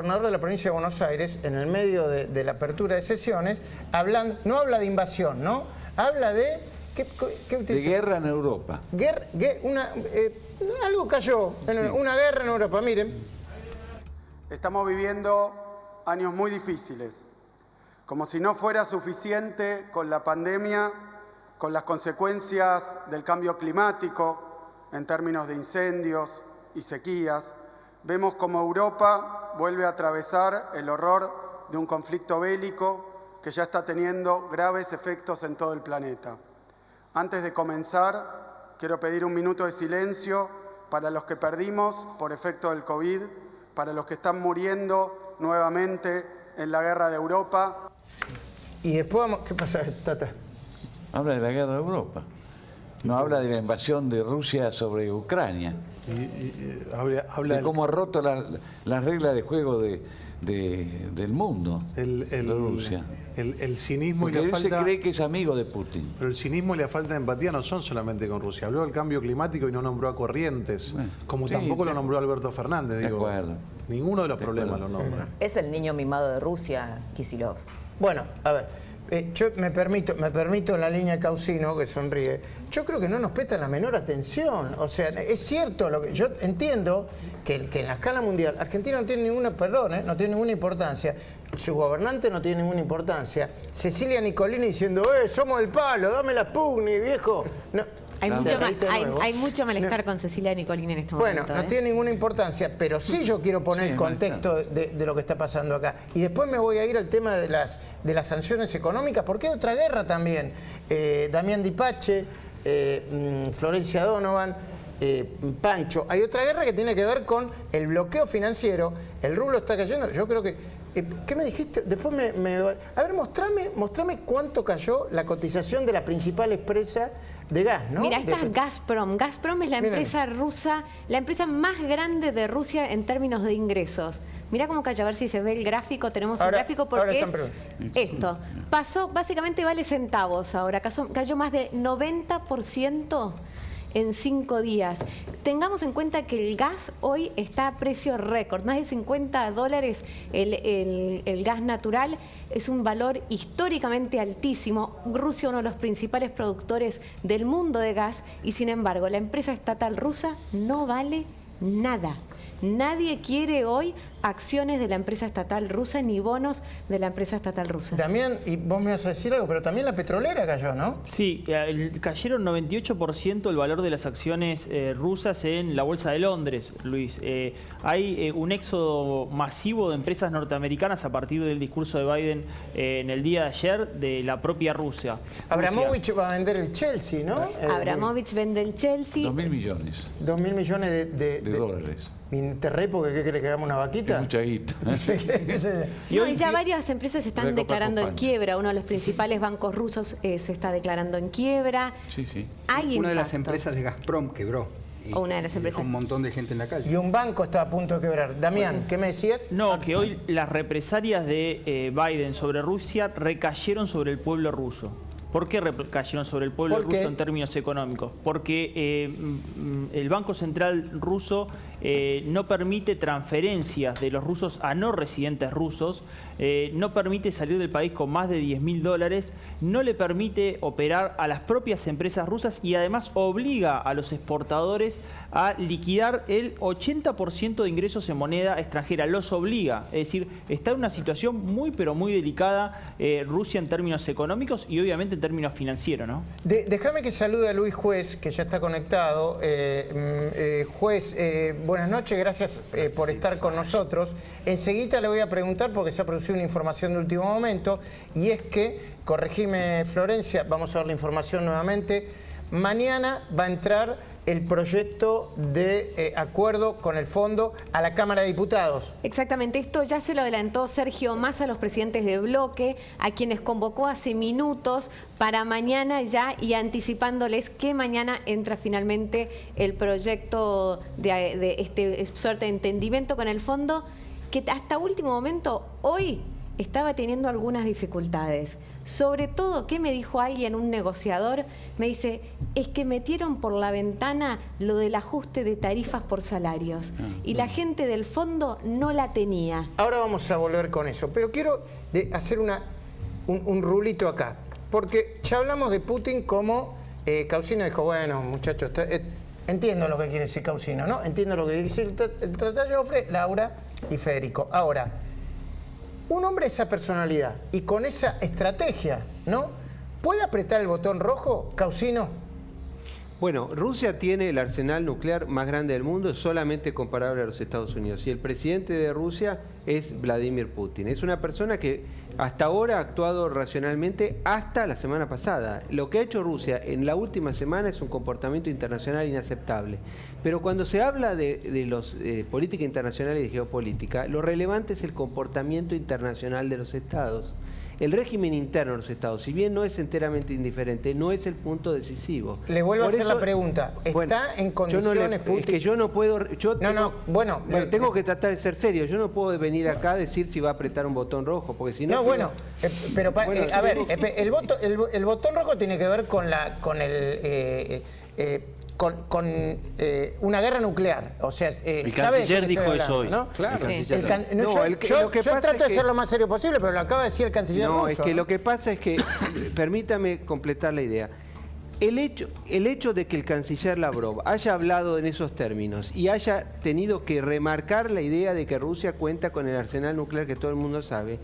gobernador de la provincia de Buenos Aires, en el medio de la apertura de sesiones, no habla de invasión, ¿no? Habla de... de guerra en Europa. Algo cayó, una guerra en Europa, miren. Estamos viviendo años muy difíciles. Como si no fuera suficiente con la pandemia, con las consecuencias del cambio climático, en términos de incendios y sequías, vemos como Europa vuelve a atravesar el horror de un conflicto bélico que ya está teniendo graves efectos en todo el planeta. Antes de comenzar, quiero pedir un minuto de silencio para los que perdimos por efecto del COVID, para los que están muriendo nuevamente en la guerra de Europa. Y después vamos... ¿Qué pasa, Tata? Habla de la guerra de Europa. No habla de la invasión de Rusia sobre Ucrania. Habla de cómo ha roto las reglas de juego del mundo de Rusia. El cinismo. Porque y la él falta... se cree que es amigo de Putin. Pero el cinismo y la falta de empatía no son solamente con Rusia. Habló del cambio climático y no nombró a Corrientes, como sí, tampoco sí. Lo nombró Alberto Fernández. De acuerdo. Ninguno de los problemas lo nombra. Es el niño mimado de Rusia, Kicillof. Bueno, a ver, yo me permito en la línea de Causino, que sonríe, yo creo que no nos presta la menor atención. O sea, es cierto, lo que yo entiendo que en la escala mundial, Argentina no tiene ninguna, no tiene ninguna importancia, su gobernante no tiene ninguna importancia, Cecilia Nicolini diciendo, somos el palo, dame la Sputnik, viejo. No. Hay mucho malestar con Cecilia Nicolini en este momento. Bueno, no tiene ninguna importancia, pero sí yo quiero poner el contexto de lo que está pasando acá. Y después me voy a ir al tema de las sanciones económicas, porque hay otra guerra también. Damián Di Pace, Florencia Donovan, Pancho. Hay otra guerra que tiene que ver con el bloqueo financiero. El rublo está cayendo. Yo creo que... ¿Qué me dijiste? Después A ver, mostrame cuánto cayó la cotización de la principal empresa de gas, ¿no? Mira, esta es Gazprom. Gazprom es la empresa rusa, la empresa más grande de Rusia en términos de ingresos. Mira cómo cayó, a ver si se ve el gráfico. Tenemos un gráfico porque es esto. Básicamente vale centavos ahora. Cayó más de 90% en 5 días. Tengamos en cuenta que el gas hoy está a precio récord, más de $50 el gas natural, es un valor históricamente altísimo. Rusia es uno de los principales productores del mundo de gas y sin embargo la empresa estatal rusa no vale nada. Nadie quiere hoy acciones de la empresa estatal rusa ni bonos de la empresa estatal rusa. Damián, y vos me vas a decir algo, pero también la petrolera cayó, ¿no? Sí, cayeron 98% el valor de las acciones rusas en la Bolsa de Londres, Luis. Hay un éxodo masivo de empresas norteamericanas a partir del discurso de Biden en el día de ayer de la propia Rusia. Abramovich va a vender el Chelsea, ¿no? Abramovich vende el Chelsea. 2.000 millones. 2.000 millones de dólares. ¿Interrey porque qué quiere que hagamos una vaquita? Es mucha guita. Y ya varias empresas se están declarando en quiebra. Uno de los principales bancos rusos se está declarando en quiebra. Sí, sí. Una de las empresas de Gazprom quebró. O una de las empresas. Con un montón de gente en la calle. Y un banco está a punto de quebrar. Damián, ¿qué me decías? No, que hoy las represalias de Biden sobre Rusia recayeron sobre el pueblo ruso. ¿Por qué recayeron sobre el pueblo ruso en términos económicos? Porque el Banco Central ruso no permite transferencias de los rusos a no residentes rusos, no permite salir del país con más de $10.000, no le permite operar a las propias empresas rusas y además obliga a los exportadores a liquidar el 80% de ingresos en moneda extranjera. Los obliga, es decir, está en una situación muy pero muy delicada Rusia en términos económicos y obviamente en términos financieros, ¿no? Déjame que salude a Luis Juez, que ya está conectado. Juez, buenas noches, gracias por estar con nosotros. Enseguida le voy a preguntar, porque se ha producido una información de último momento, y es que, corregime Florencia, vamos a ver la información nuevamente, mañana va a entrar el proyecto de acuerdo con el fondo a la Cámara de Diputados. Exactamente, esto ya se lo adelantó Sergio Massa a los presidentes de bloque, a quienes convocó hace minutos para mañana ya, y anticipándoles que mañana entra finalmente el proyecto de este suerte de entendimiento con el fondo, que hasta último momento hoy estaba teniendo algunas dificultades. Sobre todo, ¿qué me dijo alguien, un negociador? Me dice, es que metieron por la ventana lo del ajuste de tarifas por salarios. Y la gente del fondo no la tenía. Ahora vamos a volver con eso, pero quiero hacer un rulito acá. Porque ya hablamos de Putin como Causino dijo, bueno, muchachos, entiendo lo que quiere decir Causino, ¿no? Entiendo lo que quiere decir el Tratado de Joffre, Laura y Federico. Ahora, un hombre de esa personalidad y con esa estrategia, ¿no? ¿Puede apretar el botón rojo, Causino? Bueno, Rusia tiene el arsenal nuclear más grande del mundo, solamente comparable a los Estados Unidos. Y el presidente de Rusia es Vladimir Putin. Es una persona que hasta ahora ha actuado racionalmente hasta la semana pasada. Lo que ha hecho Rusia en la última semana es un comportamiento internacional inaceptable. Pero cuando se habla de política internacional y de geopolítica, lo relevante es el comportamiento internacional de los estados. El régimen interno de los estados, si bien no es enteramente indiferente, no es el punto decisivo. Le vuelvo a hacer la pregunta. ¿Está en condiciones Putin? Es que yo no puedo... tengo que tratar de ser serio. Yo no puedo venir acá a decir si va a apretar un botón rojo, porque si no... No, bueno, pero a ver, el botón rojo tiene que ver con una guerra nuclear. O sea, el canciller dijo eso hoy. ¿no? Claro. Sí. Yo trato de ser lo más serio posible, pero lo acaba de decir el canciller ruso. Es que lo que pasa es que, permítame completar la idea. El hecho de que el canciller Lavrov haya hablado en esos términos y haya tenido que remarcar la idea de que Rusia cuenta con el arsenal nuclear que todo el mundo sabe,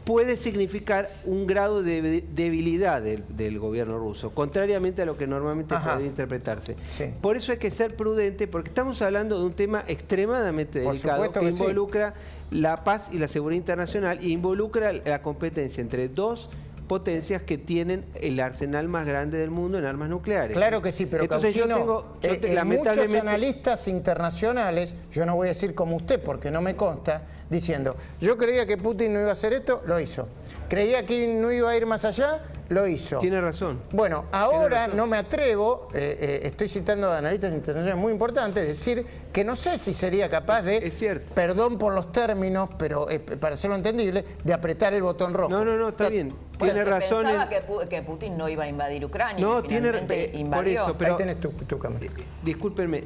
puede significar un grado de debilidad del gobierno ruso, contrariamente a lo que normalmente podría interpretarse. Sí. Por eso hay que ser prudente, porque estamos hablando de un tema extremadamente delicado que involucra la paz y la seguridad internacional e involucra la competencia entre dos potencias que tienen el arsenal más grande del mundo en armas nucleares. Claro que sí, pero entonces muchos analistas internacionales, yo no voy a decir como usted porque no me consta, diciendo, yo creía que Putin no iba a hacer esto, lo hizo. Creía que no iba a ir más allá, lo hizo. Tiene razón. Bueno, ahora no me atrevo, estoy citando a analistas internacionales muy importantes, decir que no sé si sería capaz de, perdón por los términos, pero para hacerlo entendible, de apretar el botón rojo. No, está bien. Tiene razón. Pensaba que Putin no iba a invadir Ucrania. No, finalmente invadió. Por eso, pero ahí tenés tu cámara. Discúlpenme.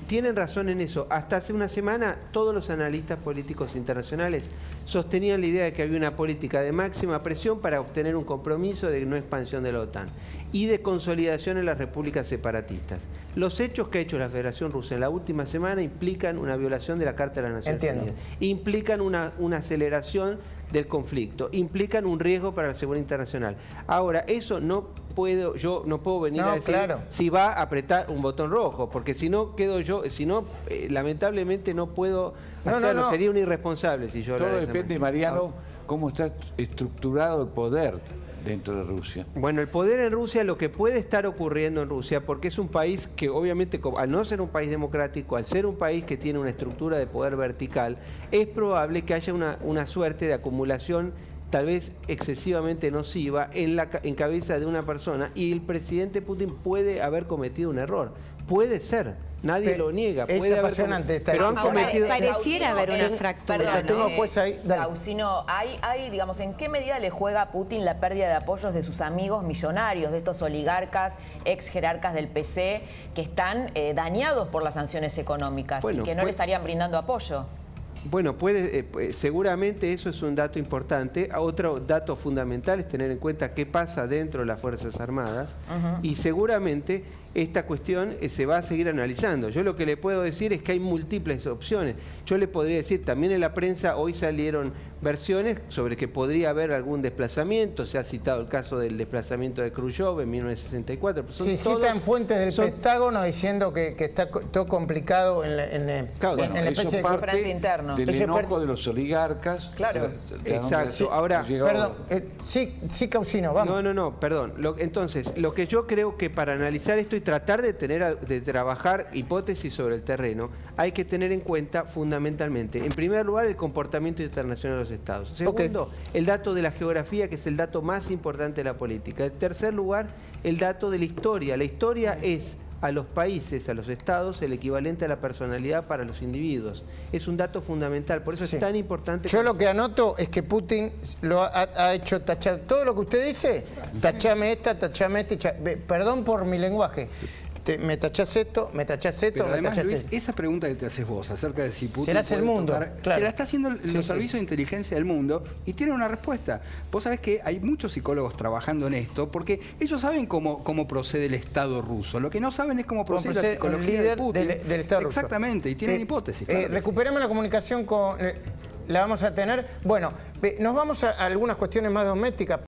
Tienen razón en eso. Hasta hace una semana todos los analistas políticos internacionales sostenían la idea de que había una política de máxima presión para obtener un compromiso de no expansión de la OTAN y de consolidación en las repúblicas separatistas. Los hechos que ha hecho la Federación Rusa en la última semana implican una violación de la Carta de las Naciones Unidas, implican una aceleración del conflicto, implican un riesgo para la seguridad internacional. Ahora, eso yo no puedo venir a decir si va a apretar un botón rojo, porque si no lamentablemente no puedo hacerlo, sería un irresponsable si yo... Todo depende, Mariano, cómo está estructurado el poder dentro de Rusia. Bueno, el poder en Rusia, lo que puede estar ocurriendo en Rusia, porque es un país que obviamente, al no ser un país democrático, al ser un país que tiene una estructura de poder vertical, es probable que haya una suerte de acumulación tal vez excesivamente nociva en cabeza de una persona, y el presidente Putin puede haber cometido un error. Puede ser, nadie lo niega. Puede apasionante pero pareciera haber una fractura. Causino, digamos, ¿en qué medida le juega a Putin la pérdida de apoyos de sus amigos millonarios, de estos oligarcas, ex jerarcas del PC, que están dañados por las sanciones económicas y que no le estarían brindando apoyo? Bueno, seguramente eso es un dato importante. Otro dato fundamental es tener en cuenta qué pasa dentro de las Fuerzas Armadas y seguramente esta cuestión se va a seguir analizando. Yo lo que le puedo decir es que hay múltiples opciones. Yo le podría decir, también en la prensa hoy salieron versiones sobre que podría haber algún desplazamiento. Se ha citado el caso del desplazamiento de Khrushchev en 1964. Sí, citan fuentes del Pentágono diciendo que está todo complicado en la especie de frente interno. Del enojo de los oligarcas. Claro. Exacto. Ahora, perdón, sí, Causino, vamos. No, perdón. Entonces, lo que yo creo que para analizar esto y tratar de trabajar hipótesis sobre el terreno, hay que tener en cuenta fundamentalmente, en primer lugar, el comportamiento internacional de los estados. Segundo, el dato de la geografía, que es el dato más importante de la política. En tercer lugar, el dato de la historia. La historia es a los países, a los estados, el equivalente a la personalidad para los individuos. Es un dato fundamental, por eso es tan importante. Yo lo que anoto es que Putin lo ha hecho tachar todo lo que usted dice, tachame esta, perdón por mi lenguaje. Me tachás esto, Pero además, tachaste. Luis, esa pregunta que te haces vos acerca de si Putin se la hace el mundo, se la está haciendo los servicios de inteligencia del mundo y tiene una respuesta. Vos sabés que hay muchos psicólogos trabajando en esto porque ellos saben cómo procede el Estado ruso. Lo que no saben es cómo procede la psicología de Putin. Del Estado ruso. Exactamente, y tienen hipótesis. Claro recuperemos la comunicación con... la vamos a tener. Bueno, nos vamos a algunas cuestiones más domésticas.